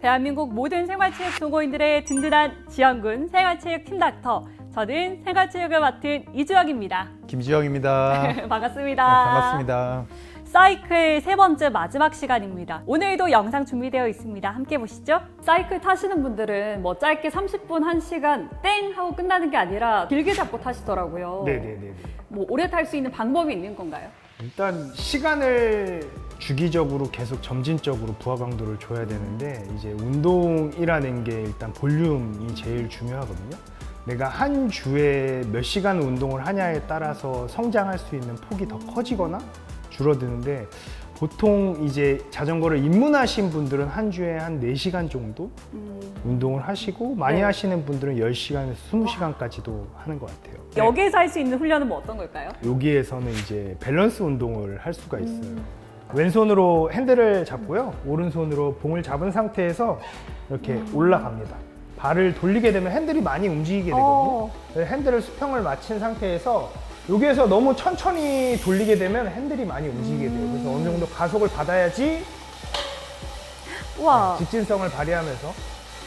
대한민국 모든 생활체육 동호인들의 든든한 지원군 생활체육 팀닥터. 저는 생활체육을 맡은 이주영입니다. 김지영입니다. 반갑습니다. 반갑습니다. 사이클 세 번째 마지막 시간입니다. 오늘도 영상 준비되어 있습니다. 함께 보시죠. 사이클 타시는 분들은 뭐 짧게 30분, 1시간 땡 하고 끝나는 게 아니라 길게 잡고 타시더라고요. 네네네. 뭐 오래 탈 수 있는 방법이 있는 건가요? 일단 시간을 주기적으로 계속 점진적으로 부하 강도를 줘야 되는데 이제 운동이라는 게 일단 볼륨이 제일 중요하거든요. 내가 한 주에 몇 시간 운동을 하냐에 따라서 성장할 수 있는 폭이 더 커지거나 줄어드는데 보통 이제 자전거를 입문하신 분들은 한 주에 한 4시간 정도 운동을 하시고 많이 네. 하시는 분들은 10시간에서 20시간까지도 하는 것 같아요. 여기에서 할 수 있는 훈련은 뭐 어떤 걸까요? 여기에서는 이제 밸런스 운동을 할 수가 있어요. 왼손으로 핸들을 잡고요. 오른손으로 봉을 잡은 상태에서 이렇게 올라갑니다. 발을 돌리게 되면 핸들이 많이 움직이게 되거든요. 핸들을 수평을 맞춘 상태에서 여기에서 너무 천천히 돌리게 되면 핸들이 많이 움직이게 돼요. 그래서 어느 정도 가속을 받아야지 우와. 직진성을 발휘하면서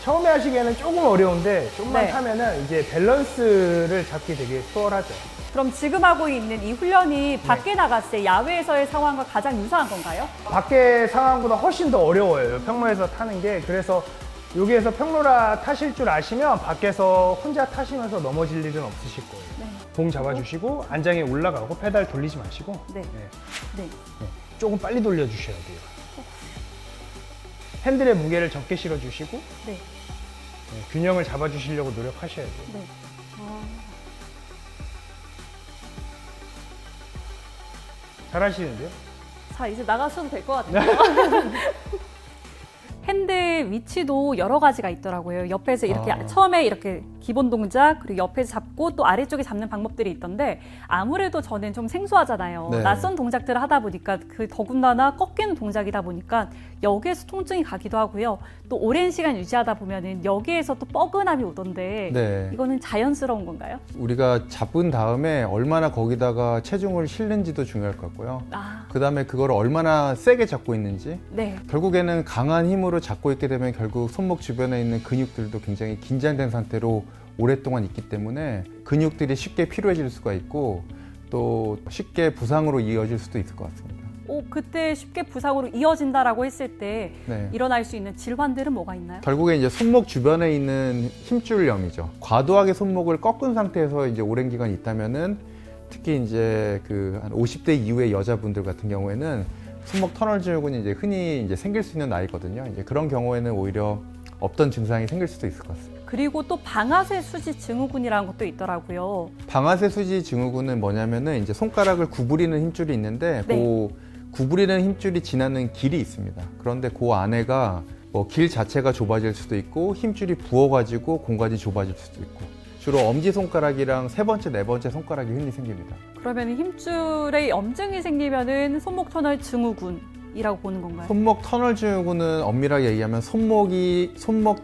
처음에 하시기에는 조금 어려운데 좀만 네. 타면은 이제 밸런스를 잡기 되게 수월하죠. 그럼 지금 하고 있는 이 훈련이 밖에 나갔을 때 야외에서의 상황과 가장 유사한 건가요? 밖에 상황보다 훨씬 더 어려워요. 평로에서 타는 게. 그래서 여기에서 평로라 타실 줄 아시면 밖에서 혼자 타시면서 넘어질 일은 없으실 거예요. 네. 봉 잡아주시고 안장에 올라가고 페달 돌리지 마시고 네. 네. 조금 빨리 돌려주셔야 돼요. 핸들에 무게를 적게 실어주시고 네. 균형을 잡아주시려고 노력하셔야 돼요. 네. 잘하시는데요? 자, 이제 나가셔도 될 것 같아요. 핸들 위치도 여러 가지가 있더라고요. 옆에서 이렇게 처음에 이렇게 기본 동작, 그리고 옆에서 잡고 또 아래쪽에 잡는 방법들이 있던데 아무래도 저는 좀 생소하잖아요. 네. 낯선 동작들을 하다 보니까 그 더군다나 꺾이는 동작이다 보니까 여기에서 통증이 가기도 하고요. 또 오랜 시간 유지하다 보면은 여기에서 또 뻐근함이 오던데 네. 이거는 자연스러운 건가요? 우리가 잡은 다음에 얼마나 거기다가 체중을 실는지도 중요할 것 같고요. 아, 그 다음에 그걸 얼마나 세게 잡고 있는지. 네. 결국에는 강한 힘으로 잡고 있게 되면 결국 손목 주변에 있는 근육들도 굉장히 긴장된 상태로 오랫동안 있기 때문에 근육들이 쉽게 피로해질 수가 있고 또 쉽게 부상으로 이어질 수도 있을 것 같습니다. 그때 쉽게 부상으로 이어진다라고 했을 때 네. 일어날 수 있는 질환들은 뭐가 있나요? 결국에 이제 손목 주변에 있는 힘줄염이죠. 과도하게 손목을 꺾은 상태에서 이제 오랜 기간 있다면은 특히 이제 그 한 50대 이후의 여자분들 같은 경우에는 손목 터널 증후군이 이제 흔히 이제 생길 수 있는 나이거든요. 이제 그런 경우에는 오히려 없던 증상이 생길 수도 있을 것 같습니다. 그리고 또 방아쇠 수지 증후군이라는 것도 있더라고요. 방아쇠 수지 증후군은 뭐냐면은 이제 손가락을 구부리는 힘줄이 있는데 네. 그 구부리는 힘줄이 지나는 길이 있습니다. 그런데 그 안에가 뭐 길 자체가 좁아질 수도 있고 힘줄이 부어가지고 공간이 좁아질 수도 있고 주로 엄지 손가락이랑 세 번째, 네 번째 손가락이 흔히 생깁니다. 그러면 힘줄에 염증이 생기면은 손목 터널 증후군이라고 보는 건가요? 손목 터널 증후군은 엄밀하게 얘기하면 손목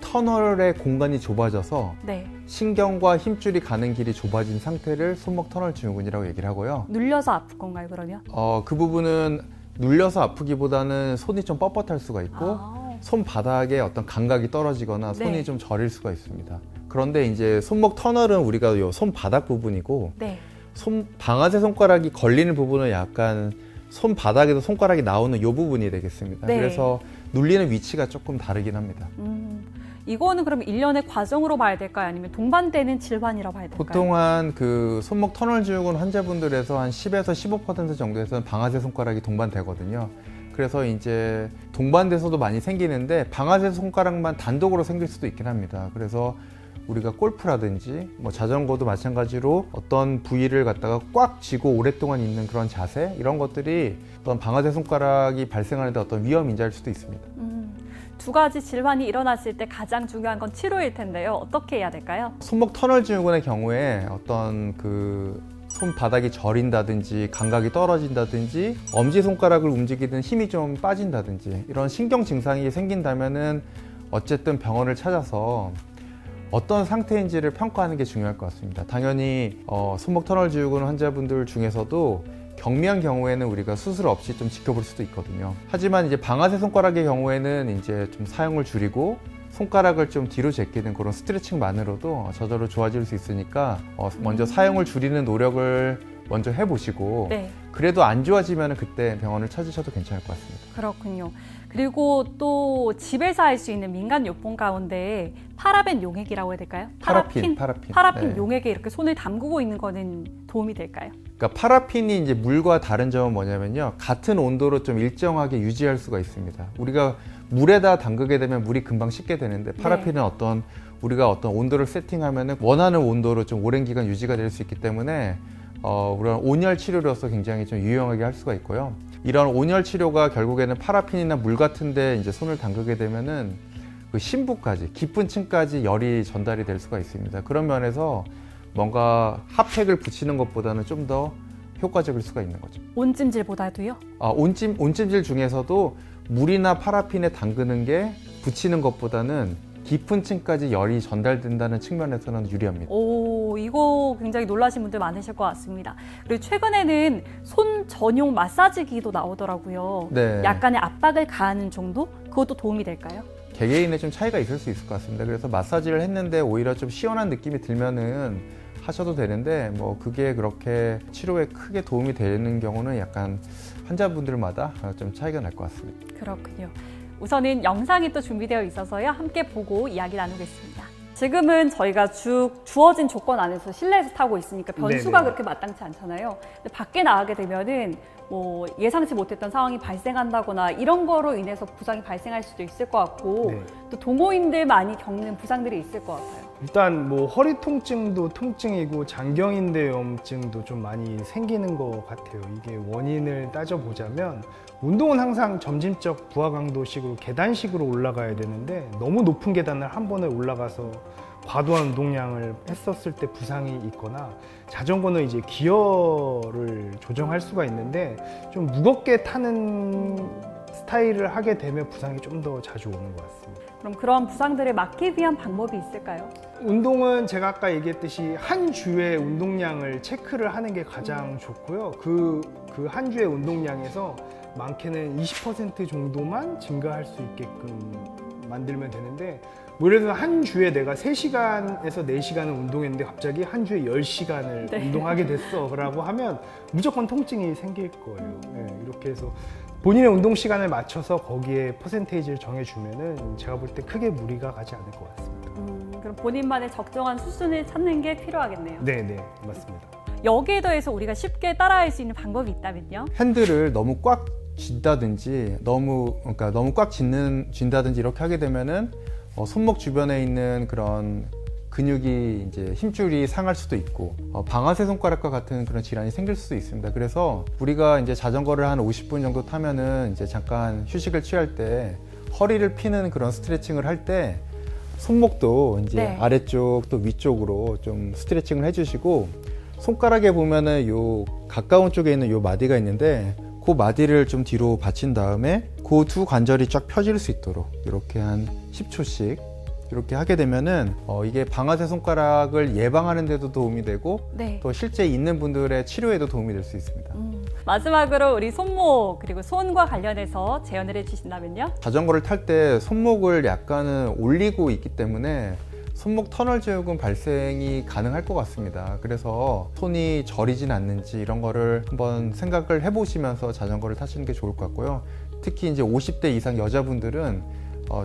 터널의 공간이 좁아져서 네. 신경과 힘줄이 가는 길이 좁아진 상태를 손목 터널 증후군이라고 얘기를 하고요. 눌려서 아플 건가요, 그러면? 그 부분은 눌려서 아프기보다는 손이 좀 뻣뻣할 수가 있고 손바닥에 어떤 감각이 떨어지거나 손이 네. 좀 저릴 수가 있습니다. 그런데 이제 손목 터널은 우리가 요 손바닥 부분이고 네. 방아쇠 손가락이 걸리는 부분은 약간 손바닥에서 손가락이 나오는 이 부분이 되겠습니다. 네. 그래서 눌리는 위치가 조금 다르긴 합니다. 이거는 그럼 일련의 과정으로 봐야 될까요? 아니면 동반되는 질환이라고 봐야 될까요? 보통 한 그 손목 터널 증후군 환자분들에서 한 10에서 15% 정도에서는 방아쇠 손가락이 동반되거든요. 그래서 이제 동반돼서도 많이 생기는데 방아쇠 손가락만 단독으로 생길 수도 있긴 합니다. 그래서 우리가 골프라든지 뭐 자전거도 마찬가지로 어떤 부위를 갖다가 꽉 쥐고 오랫동안 있는 그런 자세 이런 것들이 어떤 방아쇠 손가락이 발생하는 데 어떤 위험 인자일 수도 있습니다. 두 가지 질환이 일어났을 때 가장 중요한 건 치료일 텐데요. 어떻게 해야 될까요? 손목 터널 증후군의 경우에 어떤 그 손바닥이 저린다든지 감각이 떨어진다든지 엄지손가락을 움직이는 힘이 좀 빠진다든지 이런 신경 증상이 생긴다면은 어쨌든 병원을 찾아서 어떤 상태인지를 평가하는 게 중요할 것 같습니다. 당연히 손목 터널 증후군 환자분들 중에서도 경미한 경우에는 우리가 수술 없이 좀 지켜볼 수도 있거든요. 하지만 이제 방아쇠 손가락의 경우에는 이제 좀 사용을 줄이고 손가락을 좀 뒤로 제끼는 그런 스트레칭만으로도 저절로 좋아질 수 있으니까 먼저 사용을 줄이는 노력을 먼저 해보시고 네. 그래도 안 좋아지면 그때 병원을 찾으셔도 괜찮을 것 같습니다. 그렇군요. 그리고 또 집에서 할 수 있는 민간 요법 가운데 파라벤 용액이라고 해야 될까요? 파라핀. 네. 용액에 이렇게 손을 담그고 있는 거는 도움이 될까요? 그러니까 파라핀이 이제 물과 다른 점은 뭐냐면요. 같은 온도로 좀 일정하게 유지할 수가 있습니다. 우리가 물에다 담그게 되면 물이 금방 식게 되는데 파라핀은 우리가 어떤 온도를 세팅하면은 원하는 온도로 좀 오랜 기간 유지가 될 수 있기 때문에 우리가 온열 치료로서 굉장히 좀 유용하게 할 수가 있고요. 이런 온열 치료가 결국에는 파라핀이나 물 같은데 이제 손을 담그게 되면은 그 심부까지 깊은 층까지 열이 전달이 될 수가 있습니다. 그런 면에서 뭔가 핫팩을 붙이는 것보다는 좀 더 효과적일 수가 있는 거죠. 온찜질보다도요? 온찜질 중에서도 물이나 파라핀에 담그는 게 붙이는 것보다는 깊은 층까지 열이 전달된다는 측면에서는 유리합니다. 오, 이거 굉장히 놀라신 분들 많으실 것 같습니다. 그리고 최근에는 손 전용 마사지기도 나오더라고요. 네. 약간의 압박을 가하는 정도? 그것도 도움이 될까요? 개개인의 좀 차이가 있을 수 있을 것 같습니다. 그래서 마사지를 했는데 오히려 좀 시원한 느낌이 들면은 하셔도 되는데 뭐 그게 그렇게 치료에 크게 도움이 되는 경우는 약간 환자분들마다 좀 차이가 날 것 같습니다. 그렇군요. 우선은 영상이 또 준비되어 있어서요. 함께 보고 이야기 나누겠습니다. 지금은 저희가 주어진 조건 안에서 실내에서 타고 있으니까 변수가 네네. 그렇게 마땅치 않잖아요. 근데 밖에 나가게 되면은 뭐 예상치 못했던 상황이 발생한다거나 이런 거로 인해서 부상이 발생할 수도 있을 것 같고 네. 또 동호인들 많이 겪는 부상들이 있을 것 같아요. 일단 뭐 허리 통증도 통증이고 장경인대염증도 좀 많이 생기는 것 같아요. 이게 원인을 따져보자면 운동은 항상 점진적 부하 강도식으로 계단식으로 올라가야 되는데 너무 높은 계단을 한 번에 올라가서 과도한 운동량을 했었을 때 부상이 있거나 자전거는 이제 기어를 조정할 수가 있는데 좀 무겁게 타는 스타일을 하게 되면 부상이 좀 더 자주 오는 것 같습니다. 그럼 그런 부상들을 막기 위한 방법이 있을까요? 운동은 제가 아까 얘기했듯이 한 주의 운동량을 체크를 하는 게 가장 좋고요. 그 한 주의 운동량에서 많게는 20% 정도만 증가할 수 있게끔 만들면 되는데 뭐 예를 들어서 한 주에 내가 3시간에서 4시간을 운동했는데 갑자기 한 주에 10시간을 네. 운동하게 됐어 라고 하면 무조건 통증이 생길 거예요. 네, 이렇게 해서 본인의 운동 시간을 맞춰서 거기에 퍼센테이지를 정해주면은 제가 볼 때 크게 무리가 가지 않을 것 같습니다. 그럼 본인만의 적정한 수준을 찾는 게 필요하겠네요. 네, 맞습니다. 여기에 더해서 우리가 쉽게 따라할 수 있는 방법이 있다면요? 핸들을 너무 꽉 쥔다든지 너무 꽉 쥔다든지 이렇게 하게 되면은 손목 주변에 있는 그런 근육이 이제 힘줄이 상할 수도 있고 방아쇠 손가락과 같은 그런 질환이 생길 수도 있습니다. 그래서 우리가 이제 자전거를 한 50분 정도 타면은 이제 잠깐 휴식을 취할 때 허리를 피는 그런 스트레칭을 할 때 손목도 이제 네. 아래쪽 또 위쪽으로 좀 스트레칭을 해주시고 손가락에 보면은 요 가까운 쪽에 있는 요 마디가 있는데 그 마디를 좀 뒤로 받친 다음에 그 두 관절이 쫙 펴질 수 있도록 이렇게 한 10초씩 이렇게 하게 되면은 이게 방아쇠 손가락을 예방하는 데도 도움이 되고 네. 또 실제 있는 분들의 치료에도 도움이 될 수 있습니다. 마지막으로 우리 손목 그리고 손과 관련해서 제언을 해주신다면요? 자전거를 탈 때 손목을 약간은 올리고 있기 때문에 손목 터널 증후군 발생이 가능할 것 같습니다. 그래서 손이 저리진 않는지 이런 거를 한번 생각을 해보시면서 자전거를 타시는 게 좋을 것 같고요. 특히 이제 50대 이상 여자분들은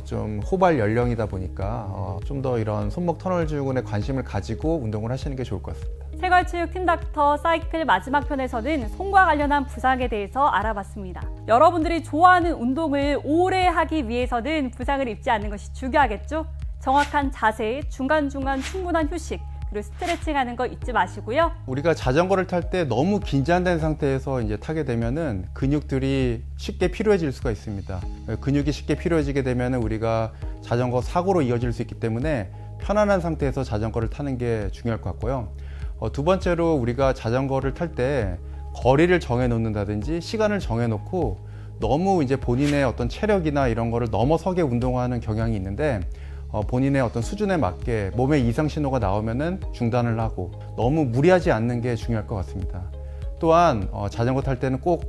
좀 호발 연령이다 보니까 좀 더 이런 손목 터널 증후군에 관심을 가지고 운동을 하시는 게 좋을 것 같습니다. 생활체육 팀닥터 사이클 마지막 편에서는 손과 관련한 부상에 대해서 알아봤습니다. 여러분들이 좋아하는 운동을 오래 하기 위해서는 부상을 입지 않는 것이 중요하겠죠? 정확한 자세, 중간중간 충분한 휴식, 그리고 스트레칭 하는 거 잊지 마시고요. 우리가 자전거를 탈 때 너무 긴장된 상태에서 이제 타게 되면은 근육들이 쉽게 피로해질 수가 있습니다. 근육이 쉽게 피로해지게 되면은 우리가 자전거 사고로 이어질 수 있기 때문에 편안한 상태에서 자전거를 타는 게 중요할 것 같고요. 두 번째로 우리가 자전거를 탈 때 거리를 정해 놓는다든지 시간을 정해 놓고 너무 이제 본인의 어떤 체력이나 이런 거를 넘어서게 운동하는 경향이 있는데 본인의 어떤 수준에 맞게 몸에 이상 신호가 나오면은 중단을 하고 너무 무리하지 않는 게 중요할 것 같습니다. 또한 자전거 탈 때는 꼭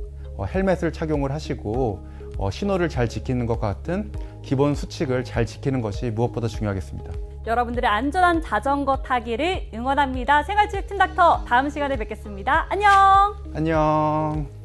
헬멧을 착용을 하시고 신호를 잘 지키는 것 같은 기본 수칙을 잘 지키는 것이 무엇보다 중요하겠습니다. 여러분들의 안전한 자전거 타기를 응원합니다. 생활체육팀 닥터 다음 시간에 뵙겠습니다. 안녕. 안녕.